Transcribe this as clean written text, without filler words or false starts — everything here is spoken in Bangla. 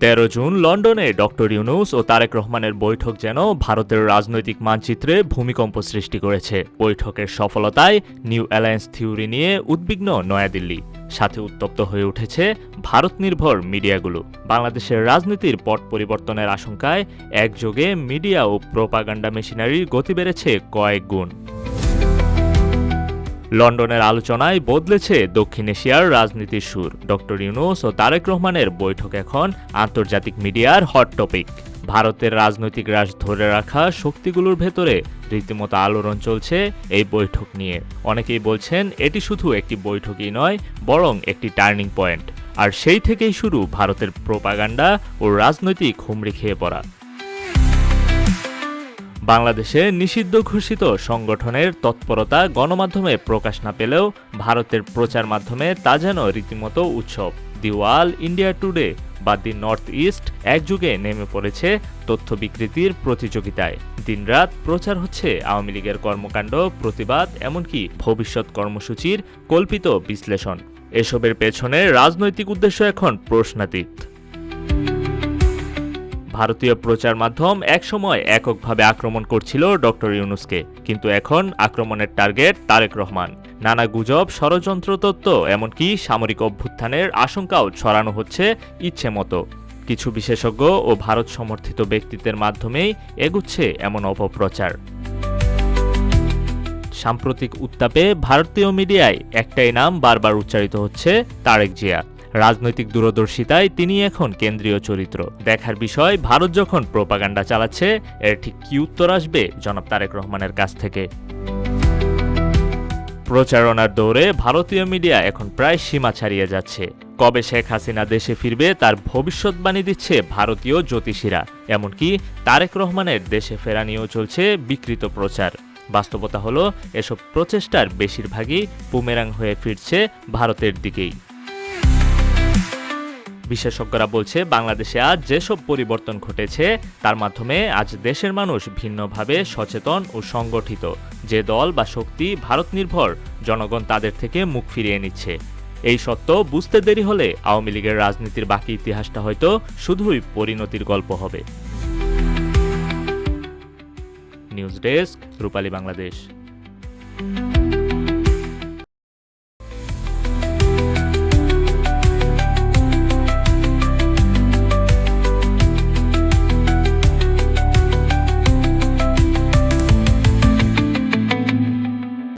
13 জুন লন্ডনে ডক্টর ইউনূস ও তারেক রহমানের বৈঠক যেন ভারতের রাজনৈতিক মানচিত্রে ভূমিকম্প সৃষ্টি করেছে। বৈঠকের সফলতায় নিউ অ্যালায়েন্স থিওরি নিয়ে উদ্বিগ্ন নয়াদিল্লি, সাথে উত্তপ্ত হয়ে উঠেছে ভারত নির্ভর মিডিয়াগুলো। বাংলাদেশের রাজনীতির পট পরিবর্তনের আশঙ্কায় একযোগে মিডিয়া ও প্রোপাগান্ডা মেশিনারির গতি বেড়েছে কয়েক গুণ। লন্ডনের আলোচনায় বদলেছে দক্ষিণ এশিয়ার রাজনীতির সুর। ডক্টর ইউনূস ও তারেক রহমানের বৈঠক এখন আন্তর্জাতিক মিডিয়ার হট টপিক। ভারতের রাজনৈতিক রাশ ধরে রাখা শক্তিগুলোর ভেতরে রীতিমতো আলোড়ন চলছে এই বৈঠক নিয়ে। অনেকেই বলছেন এটি শুধু একটি বৈঠকই নয়, বরং একটি টার্নিং পয়েন্ট। আর সেই থেকেই শুরু ভারতের প্রোপাগান্ডা ও রাজনৈতিক হুমড়ি খেয়ে পড়া। বাংলাদেশে নিষিদ্ধ ঘোষিত সংগঠনের তৎপরতা গণমাধ্যমে প্রকাশ না পেলেও ভারতের প্রচার মাধ্যমে তা যেন রীতিমতো উৎসব। দি ওয়াল, ইন্ডিয়া টুডে বা দি নর্থ ইস্ট একযুগে নেমে পড়েছে তথ্য বিকৃতির প্রতিযোগিতায়। দিনরাত প্রচার হচ্ছে আওয়ামী লীগের কর্মকাণ্ড, প্রতিবাদ, এমনকি ভবিষ্যৎ কর্মসূচির কল্পিত বিশ্লেষণ। এসবের পেছনে রাজনৈতিক উদ্দেশ্য এখন প্রশ্নাতীত। ভারতীয় প্রচার মাধ্যম একসময় এককভাবে আক্রমণ করছিল ডক্টর ইউনূসকে, কিন্তু এখন আক্রমণের টার্গেট তারেক রহমান। নানা গুজব, ষড়যন্ত্র তত্ত্ব, এমনকি সামরিক অভ্যুত্থানের আশঙ্কাও ছড়ানো হচ্ছে ইচ্ছে মতো। কিছু বিশেষজ্ঞ ও ভারত সমর্থিত ব্যক্তিত্বের মাধ্যমেই এগুচ্ছে এমন অপপ্রচার। সাম্প্রতিক উত্তাপে ভারতীয় মিডিয়ায় একটাই নাম বারবার উচ্চারিত হচ্ছে, তারেক জিয়া। রাজনৈতিক দূরদর্শিতায় তিনি এখন কেন্দ্রীয় চরিত্র। দেখার বিষয়, ভারত যখন প্রোপাগান্ডা চালাচ্ছে, এর ঠিক কি উত্তর আসবে জনাব তারেক রহমানের কাছ থেকে। প্রচারণার দৌড়ে ভারতীয় মিডিয়া এখন প্রায় সীমা ছাড়িয়ে যাচ্ছে। কবে শেখ হাসিনা দেশে ফিরবে তার ভবিষ্যৎবাণী দিচ্ছে ভারতীয় জ্যোতিষীরা। এমনকি তারেক রহমানের দেশে ফেরা নিয়েও চলছে বিকৃত প্রচার। বাস্তবতা হলো, এসব প্রচেষ্টার বেশিরভাগই বুমেরাং হয়ে ফিরছে ভারতের দিকেই। বিশেষজ্ঞরা বলছে, বাংলাদেশে আজ যেসব পরিবর্তন ঘটেছে তার মাধ্যমে আজ দেশের মানুষ ভিন্নভাবে সচেতন ও সংগঠিত। যে দল বা শক্তি ভারত নির্ভর, জনগণ তাদের থেকে মুখ ফিরিয়ে নিচ্ছে। এই সত্য বুঝতে দেরি হলে আওয়ামী লীগের রাজনীতির বাকি ইতিহাসটা হয়তো শুধুই পরিণতির গল্প হবে। নিউজ ডেস্ক, রূপালী বাংলাদেশ।